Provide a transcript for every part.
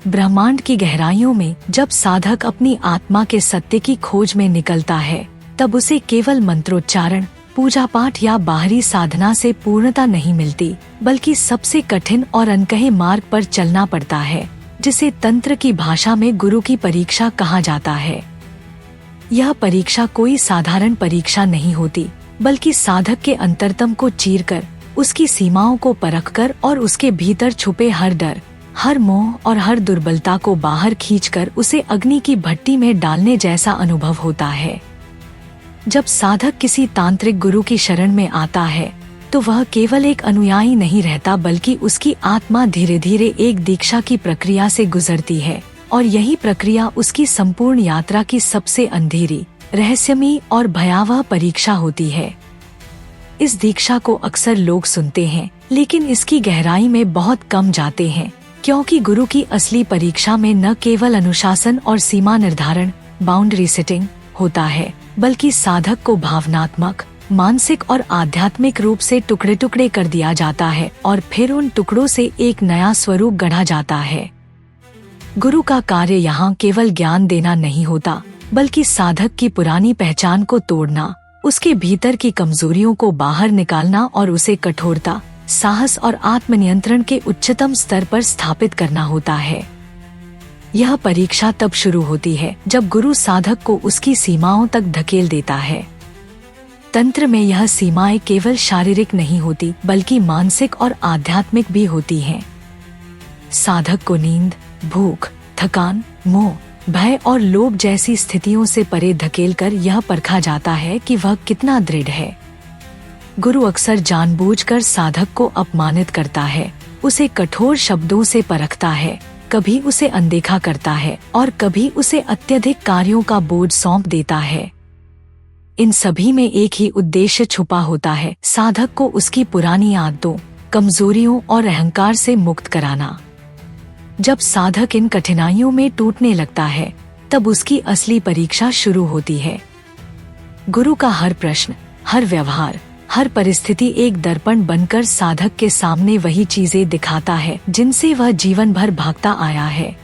ब्रह्मांड की गहराइयों में जब साधक अपनी आत्मा के सत्य की खोज में निकलता है, तब उसे केवल मंत्रोच्चारण, पूजा पाठ या बाहरी साधना से पूर्णता नहीं मिलती, बल्कि सबसे कठिन और अनकहे मार्ग पर चलना पड़ता है, जिसे तंत्र की भाषा में गुरु की परीक्षा कहा जाता है। यह परीक्षा कोई साधारण परीक्षा नहीं होती, बल्कि साधक के अंतरतम को चीरकर, उसकी सीमाओं को परखकर और उसके भीतर छुपे हर डर, हर मोह और हर दुर्बलता को बाहर खींचकर उसे अग्नि की भट्टी में डालने जैसा अनुभव होता है। जब साधक किसी तांत्रिक गुरु की शरण में आता है, तो वह केवल एक अनुयायी नहीं रहता, बल्कि उसकी आत्मा धीरे धीरे एक दीक्षा की प्रक्रिया से गुजरती है, और यही प्रक्रिया उसकी संपूर्ण यात्रा की सबसे अंधेरी, रहस्यमयी और भयावह परीक्षा होती है। इस दीक्षा को अक्सर लोग सुनते हैं, लेकिन इसकी गहराई में बहुत कम जाते हैं, क्योंकि गुरु की असली परीक्षा में न केवल अनुशासन और सीमा निर्धारण, बाउंड्री सेटिंग होता है, बल्कि साधक को भावनात्मक, मानसिक और आध्यात्मिक रूप से टुकड़े टुकड़े कर दिया जाता है, और फिर उन टुकड़ों से एक नया स्वरूप गढ़ा जाता है। गुरु का कार्य यहाँ केवल ज्ञान देना नहीं होता, बल्कि साधक की पुरानी पहचान को तोड़ना, उसके भीतर की कमजोरियों को बाहर निकालना और उसे कठोरता, साहस और आत्मनियंत्रण के उच्चतम स्तर पर स्थापित करना होता है। यह परीक्षा तब शुरू होती है जब गुरु साधक को उसकी सीमाओं तक धकेल देता है। तंत्र में यह सीमाएं केवल शारीरिक नहीं होती, बल्कि मानसिक और आध्यात्मिक भी होती हैं। साधक को नींद, भूख, थकान, मोह, भय और लोभ जैसी स्थितियों से परे धकेलकर यह परखा जाता है कि वह कितना दृढ़ है। गुरु अक्सर जानबूझकर साधक को अपमानित करता है, उसे कठोर शब्दों से परखता है, कभी उसे अनदेखा करता है और कभी उसे अत्यधिक कार्यों का बोझ सौंप देता है। इन सभी में एक ही उद्देश्य छुपा होता है, साधक को उसकी पुरानी आदतों, कमजोरियों और अहंकार से मुक्त कराना। जब साधक इन कठिनाइयों में टूटने लगता है, तब उसकी असली परीक्षा शुरू होती है। गुरु का हर प्रश्न, हर व्यवहार, हर परिस्थिति एक दर्पण बनकर साधक के सामने वही चीजें दिखाता है जिनसे वह जीवन भर भागता आया है।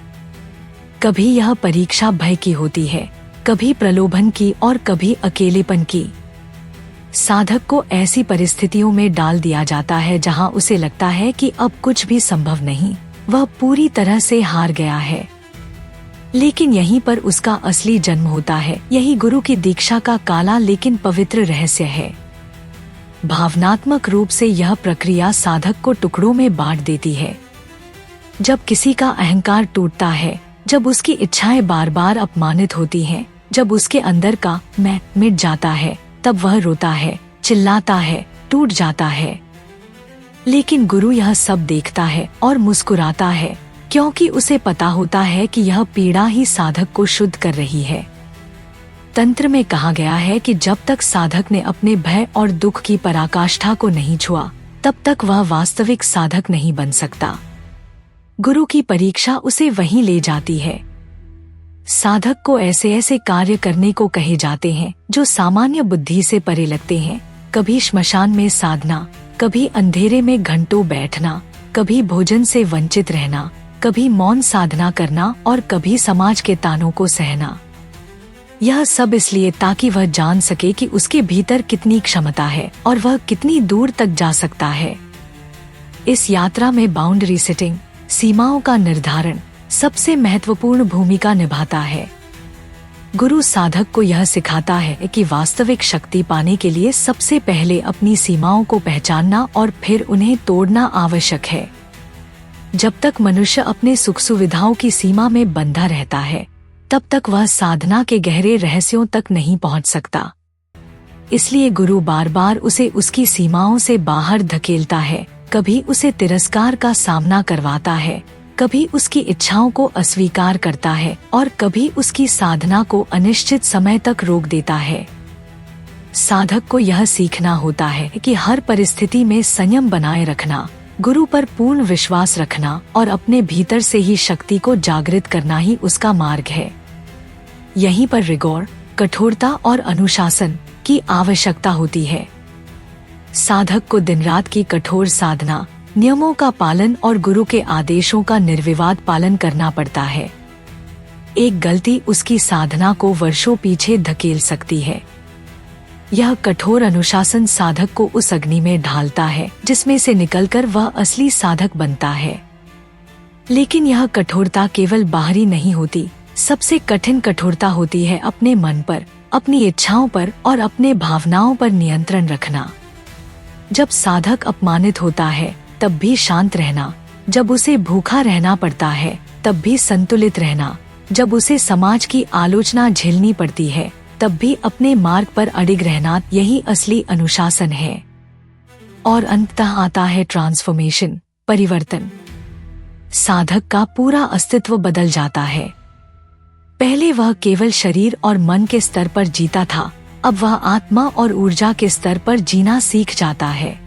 कभी यह परीक्षा भय की होती है, कभी प्रलोभन की और कभी अकेलेपन की। साधक को ऐसी परिस्थितियों में डाल दिया जाता है जहां उसे लगता है कि अब कुछ भी संभव नहीं, वह पूरी तरह से हार गया है। लेकिन यहीं पर उसका असली जन्म होता है। यही गुरु की दीक्षा का काला लेकिन पवित्र रहस्य है। भावनात्मक रूप से यह प्रक्रिया साधक को टुकड़ों में बांट देती है। जब किसी का अहंकार टूटता है, जब उसकी इच्छाएं बार बार अपमानित होती हैं, जब उसके अंदर का मैं मिट जाता है, तब वह रोता है, चिल्लाता है, टूट जाता है। लेकिन गुरु यह सब देखता है और मुस्कुराता है, क्योंकि उसे पता होता है कि यह पीड़ा ही साधक को शुद्ध कर रही है। तंत्र में कहा गया है कि जब तक साधक ने अपने भय और दुख की पराकाष्ठा को नहीं छुआ, तब तक वह वास्तविक साधक नहीं बन सकता। गुरु की परीक्षा उसे वहीं ले जाती है। साधक को ऐसे ऐसे कार्य करने को कहे जाते हैं जो सामान्य बुद्धि से परे लगते हैं। कभी श्मशान में साधना, कभी अंधेरे में घंटों बैठना, कभी भोजन से वंचित रहना, कभी मौन साधना करना और कभी समाज के तानों को सहना। यह सब इसलिए ताकि वह जान सके कि उसके भीतर कितनी क्षमता है और वह कितनी दूर तक जा सकता है। इस यात्रा में बाउंड्री सेटिंग, सीमाओं का निर्धारण सबसे महत्वपूर्ण भूमिका निभाता है। गुरु साधक को यह सिखाता है कि वास्तविक शक्ति पाने के लिए सबसे पहले अपनी सीमाओं को पहचानना और फिर उन्हें तोड़ना आवश्यक है। जब तक मनुष्य अपने सुख सुविधाओं की सीमा में बंधा रहता है, तब तक वह साधना के गहरे रहस्यों तक नहीं पहुंच सकता। इसलिए गुरु बार बार उसे उसकी सीमाओं से बाहर धकेलता है, कभी उसे तिरस्कार का सामना करवाता है, कभी उसकी इच्छाओं को अस्वीकार करता है और कभी उसकी साधना को अनिश्चित समय तक रोक देता है। साधक को यह सीखना होता है कि हर परिस्थिति में संयम बनाए रखना, गुरु पर पूर्ण विश्वास रखना और अपने भीतर से ही शक्ति को जागृत करना ही उसका मार्ग है। यहीं पर रिगोर, कठोरता और अनुशासन की आवश्यकता होती है। साधक को दिन रात की कठोर साधना, नियमों का पालन और गुरु के आदेशों का निर्विवाद पालन करना पड़ता है। एक गलती उसकी साधना को वर्षों पीछे धकेल सकती है। यह कठोर अनुशासन साधक को उस अग्नि में ढालता है जिसमें से निकलकर वह असली साधक बनता है। लेकिन यह कठोरता केवल बाहरी नहीं होती, सबसे कठिन कठोरता होती है अपने मन पर, अपनी इच्छाओं पर और अपने भावनाओं पर नियंत्रण रखना। जब साधक अपमानित होता है तब भी शांत रहना, जब उसे भूखा रहना पड़ता है तब भी संतुलित रहना, जब उसे समाज की आलोचना झेलनी पड़ती है तब भी अपने मार्ग पर अडिग रहना, यही असली अनुशासन है। और अंततः आता है ट्रांसफॉर्मेशन, परिवर्तन। साधक का पूरा अस्तित्व बदल जाता है। पहले वह केवल शरीर और मन के स्तर पर जीता था, अब वह आत्मा और ऊर्जा के स्तर पर जीना सीख जाता है।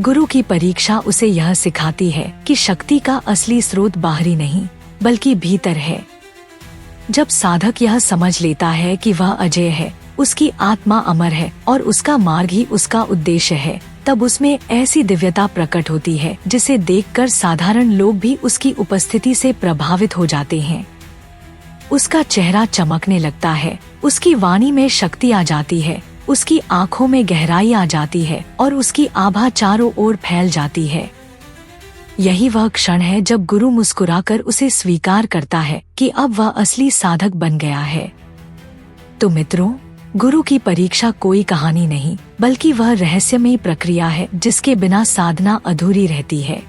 गुरु की परीक्षा उसे यह सिखाती है कि शक्ति का असली स्रोत बाहरी नहीं बल्कि भीतर है। जब साधक यह समझ लेता है कि वह अजय है, उसकी आत्मा अमर है और उसका मार्ग ही उसका उद्देश्य है, तब उसमें ऐसी दिव्यता प्रकट होती है जिसे देखकर साधारण लोग भी उसकी उपस्थिति से प्रभावित हो जाते हैं। उसका चेहरा चमकने लगता है, उसकी वाणी में शक्ति आ जाती है, उसकी आंखों में गहराई आ जाती है और उसकी आभा चारों ओर फैल जाती है। यही वह क्षण है जब गुरु मुस्कुराकर उसे स्वीकार करता है कि अब वह असली साधक बन गया है। तो मित्रों, गुरु की परीक्षा कोई कहानी नहीं बल्कि वह रहस्यमयी प्रक्रिया है जिसके बिना साधना अधूरी रहती है।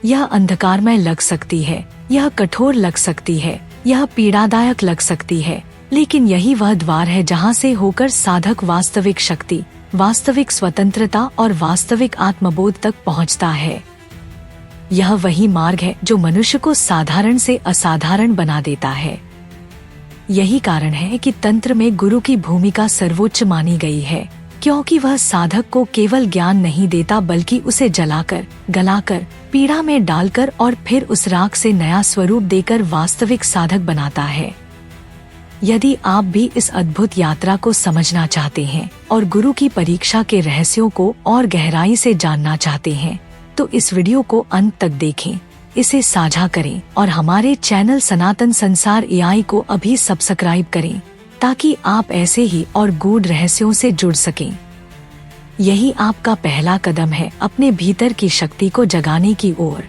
यह अंधकारमय लग सकती है, यह कठोर लग सकती है, यह पीड़ादायक लग सकती है, लेकिन यही वह द्वार है जहाँ से होकर साधक वास्तविक शक्ति, वास्तविक स्वतंत्रता और वास्तविक आत्मबोध तक पहुँचता है। यह वही मार्ग है जो मनुष्य को साधारण से असाधारण बना देता है। यही कारण है कि तंत्र में गुरु की भूमिका सर्वोच्च मानी गई है, क्योंकि वह साधक को केवल ज्ञान नहीं देता बल्कि उसे जलाकर, गलाकर, पीड़ा में डालकर और फिर उस राख से नया स्वरूप देकर वास्तविक साधक बनाता है। यदि आप भी इस अद्भुत यात्रा को समझना चाहते हैं और गुरु की परीक्षा के रहस्यों को और गहराई से जानना चाहते हैं, तो इस वीडियो को अंत तक देखें, इसे साझा करें और हमारे चैनल सनातन संसार AI को अभी सब्सक्राइब करें ताकि आप ऐसे ही और गूढ़ रहस्यों से जुड़ सकें। यही आपका पहला कदम है अपने भीतर की शक्ति को जगाने की ओर।